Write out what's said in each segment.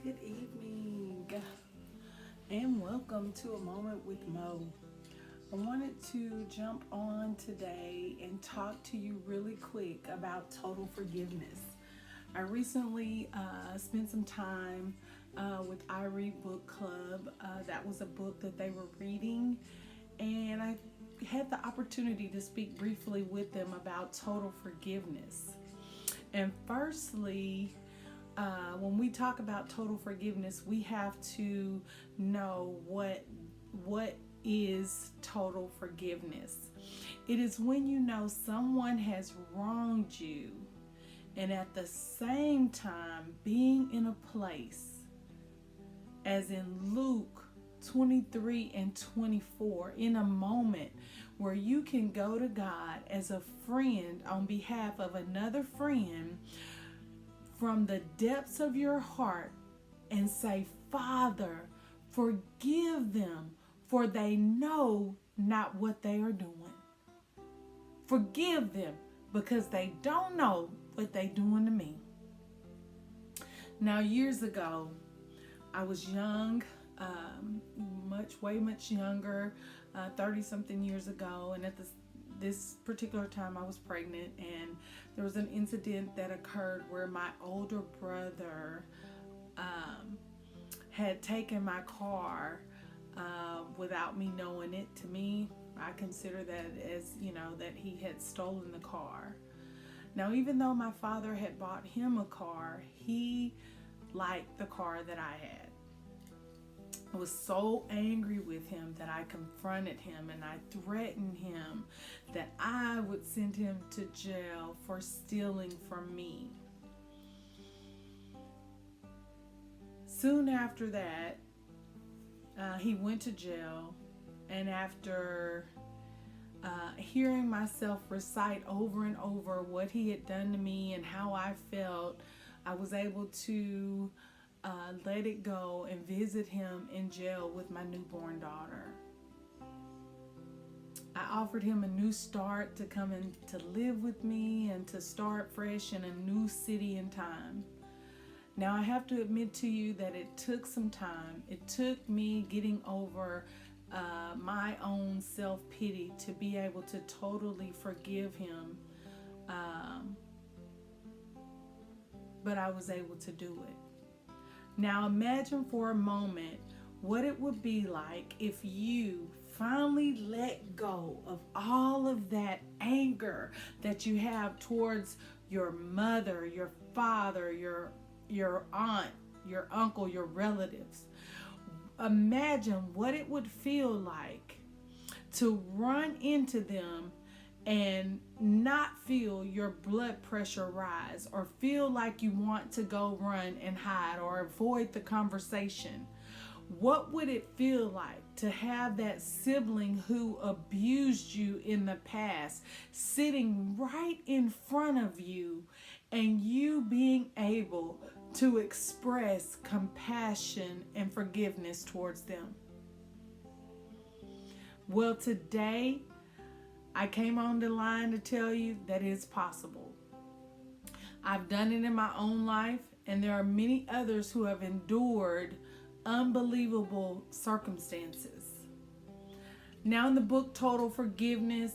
Good evening and welcome to A Moment with Mo. I wanted to jump on today and talk to you really quick about total forgiveness. I recently spent some time with I Read Book Club. That was a book that they were reading, and I had the opportunity to speak briefly with them about total forgiveness. And firstly, when we talk about total forgiveness, we have to know what is total forgiveness. It is when you know someone has wronged you, and at the same time being in a place, as in Luke 23 and 24, in a moment where you can go to God as a friend on behalf of another friend from the depths of your heart and say, Father, forgive them, for they know not what they are doing. Forgive them because they don't know what they're doing to me. Now, years ago, I was young, way much younger, 30-something years ago, and at this particular time I was pregnant, and there was an incident that occurred where my older brother had taken my car without me knowing it. To me, I consider that as, that he had stolen the car. Now, even though my father had bought him a car, he liked the car that I had. I was so angry with him that I confronted him and I threatened him that I would send him to jail for stealing from me. Soon after that, he went to jail, and after hearing myself recite over and over what he had done to me and how I felt, I was able to let it go and visit him in jail with my newborn daughter. I offered him a new start to come in to live with me and to start fresh in a new city and time. Now, I have to admit to you that it took some time. It took me getting over my own self-pity to be able to totally forgive him. But I was able to do it. Now imagine for a moment what it would be like if you finally let go of all of that anger that you have towards your mother, your father, your aunt, your uncle, your relatives. Imagine what it would feel like to run into them and not feel your blood pressure rise, or feel like you want to go run and hide or avoid the conversation. What would it feel like to have that sibling who abused you in the past sitting right in front of you, and you being able to express compassion and forgiveness towards them? Well, today I came on the line to tell you that it's possible. I've done it in my own life, and there are many others who have endured unbelievable circumstances. Now, in the book Total Forgiveness,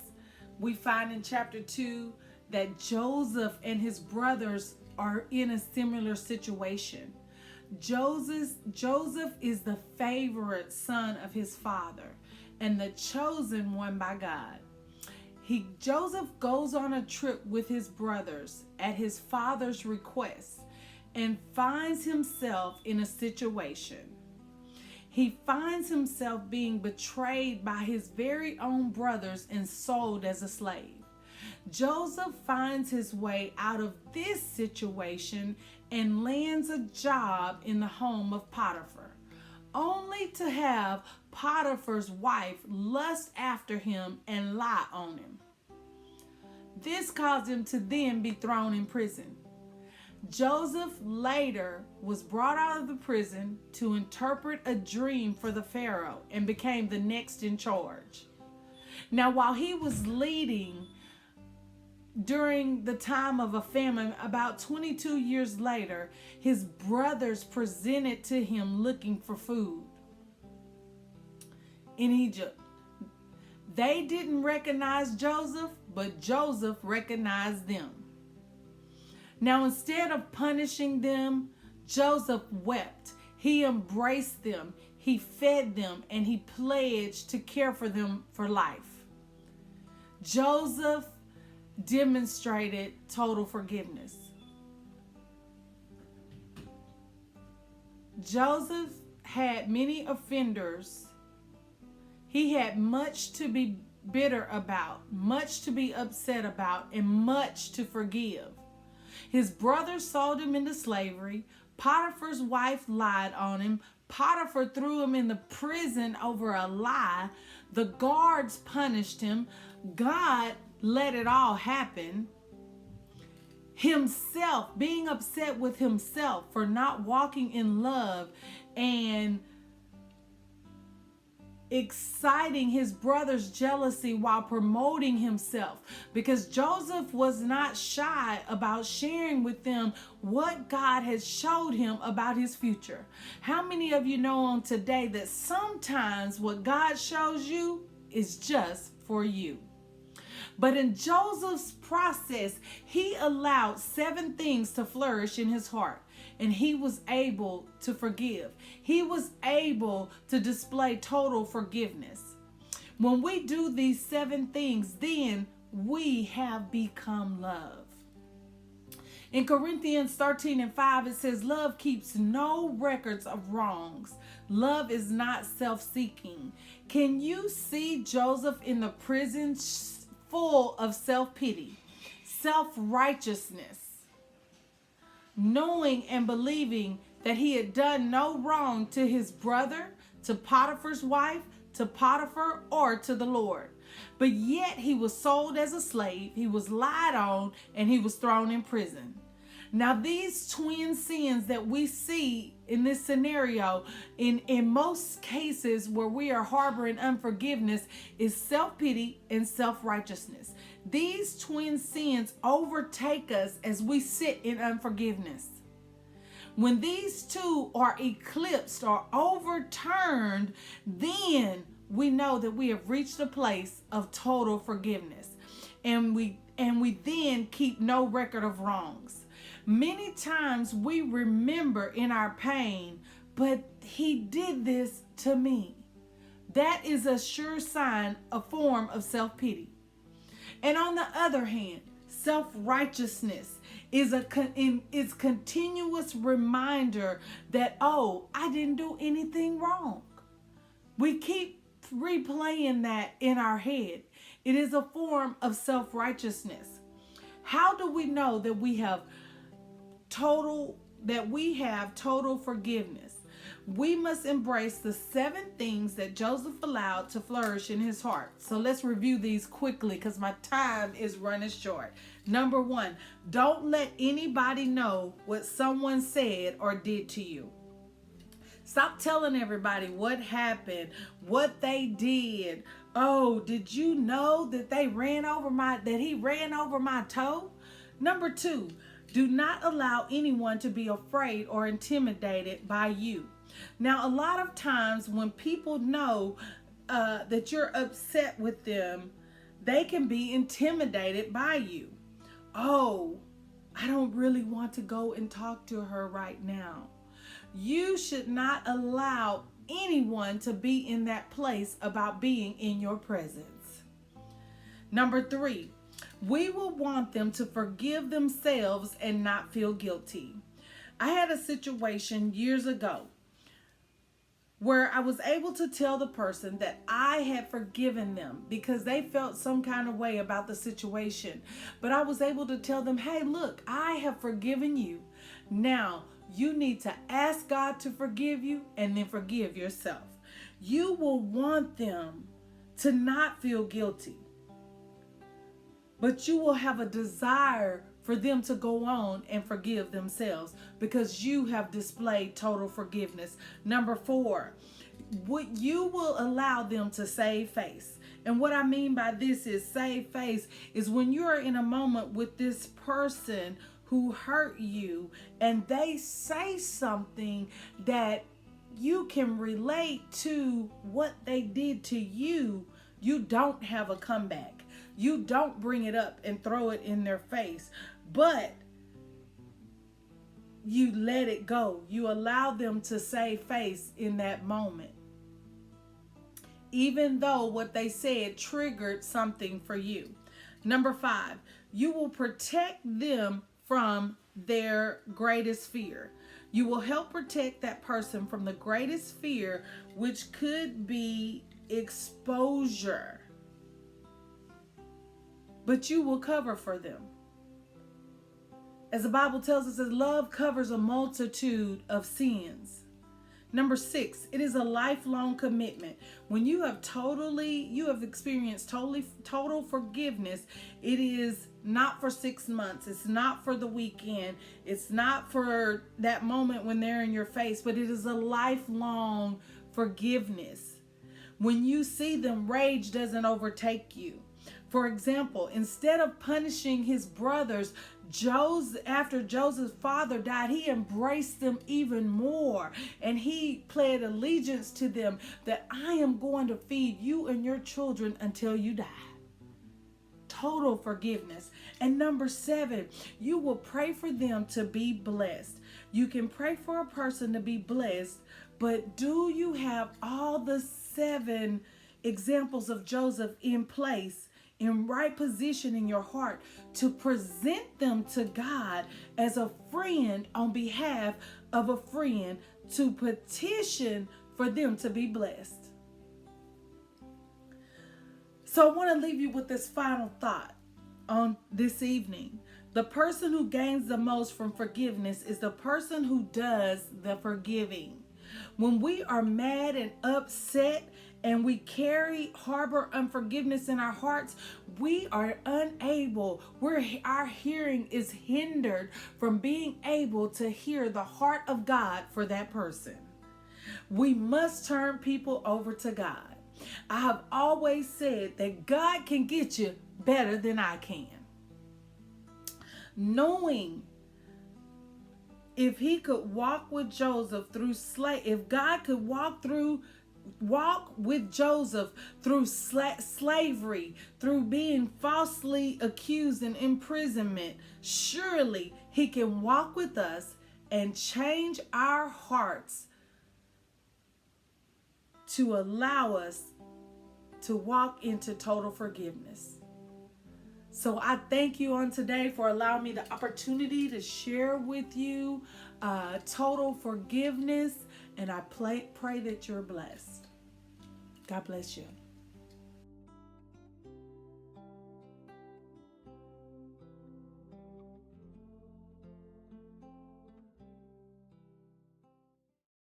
we find in chapter 2 that Joseph and his brothers are in a similar situation. Joseph is the favorite son of his father and the chosen one by God. Joseph goes on a trip with his brothers at his father's request and finds himself in a situation. He finds himself being betrayed by his very own brothers and sold as a slave. Joseph finds his way out of this situation and lands a job in the home of Potiphar, only to have Potiphar's wife lust after him and lie on him. This caused him to then be thrown in prison. Joseph later was brought out of the prison to interpret a dream for the Pharaoh and became the next in charge. Now, while he was leading during the time of a famine, about 22 years later, his brothers presented to him looking for food in Egypt. They didn't recognize Joseph, but Joseph recognized them. Now, instead of punishing them, Joseph wept. He embraced them, he fed them, and he pledged to care for them for life. Joseph demonstrated total forgiveness. Joseph had many offenders. He had much to be bitter about, much to be upset about, and much to forgive. His brothers sold him into slavery. Potiphar's wife lied on him. Potiphar threw him in the prison over a lie. The guards punished him. God let it all happen. Himself, being upset with himself for not walking in love and exciting his brother's jealousy while promoting himself, because Joseph was not shy about sharing with them what God has showed him about his future. How many of you know on today that sometimes what God shows you is just for you? But in Joseph's process, he allowed 7 things to flourish in his heart. And he was able to forgive. He was able to display total forgiveness. When we do these 7 things, then we have become love. In Corinthians 13:5, it says, love keeps no records of wrongs. Love is not self-seeking. Can you see Joseph in the prison full of self-pity, self-righteousness, knowing and believing that he had done no wrong to his brother, to Potiphar's wife, to Potiphar, or to the Lord? But yet he was sold as a slave, he was lied on, and he was thrown in prison. Now, these twin sins that we see in this scenario, in most cases where we are harboring unforgiveness, is self-pity and self-righteousness. These twin sins overtake us as we sit in unforgiveness. When these two are eclipsed or overturned, then we know that we have reached a place of total forgiveness. And we then keep no record of wrongs. Many times we remember in our pain, but he did this to me. That is a sure sign, a form of self-pity. And on the other hand, self-righteousness is continuous reminder that, oh, I didn't do anything wrong. We keep replaying that in our head. It is a form of self-righteousness. How do we know that we have total forgiveness? We must embrace the 7 things that Joseph allowed to flourish in his heart. So let's review these quickly because my time is running short. Number 1, don't let anybody know what someone said or did to you. Stop telling everybody what happened, what they did. Oh, did you know that he ran over my toe? Number 2, do not allow anyone to be afraid or intimidated by you. Now, a lot of times when people know that you're upset with them, they can be intimidated by you. Oh, I don't really want to go and talk to her right now. You should not allow anyone to be in that place about being in your presence. Number 3, we will want them to forgive themselves and not feel guilty. I had a situation years ago where I was able to tell the person that I had forgiven them because they felt some kind of way about the situation. But I was able to tell them, hey, look, I have forgiven you. Now, you need to ask God to forgive you and then forgive yourself. You will want them to not feel guilty, but you will have a desire for them to go on and forgive themselves because you have displayed total forgiveness. Number 4, you will allow them to save face. And what I mean by this is save face is when you're in a moment with this person who hurt you and they say something that you can relate to what they did to you, you don't have a comeback. You don't bring it up and throw it in their face, but you let it go. You allow them to save face in that moment, even though what they said triggered something for you. Number 5, you will protect them from their greatest fear. You will help protect that person from the greatest fear, which could be exposure. But you will cover for them. As the Bible tells us, that love covers a multitude of sins. Number 6, it is a lifelong commitment. When you have experienced total forgiveness, it is not for 6 months. It's not for the weekend. It's not for that moment when they're in your face, but it is a lifelong forgiveness. When you see them, rage doesn't overtake you. For example, instead of punishing his brothers, after Joseph's father died, he embraced them even more. And he pledged allegiance to them that I am going to feed you and your children until you die. Total forgiveness. And number 7, you will pray for them to be blessed. You can pray for a person to be blessed, but do you have all the 7 examples of Joseph in place, in right position in your heart to present them to God as a friend on behalf of a friend, to petition for them to be blessed? So I want to leave you with this final thought on this evening. The person who gains the most from forgiveness is the person who does the forgiving. When we are mad and upset and we harbor unforgiveness in our hearts, we are unable, our hearing is hindered from being able to hear the heart of God for that person. We must turn people over to God. I have always said that God can get you better than I can. Knowing if he could walk with Joseph through if God could walk with Joseph through slavery, through being falsely accused and imprisonment, surely he can walk with us and change our hearts to allow us to walk into total forgiveness. So I thank you on today for allowing me the opportunity to share with you total forgiveness, and I pray that you're blessed. God bless you.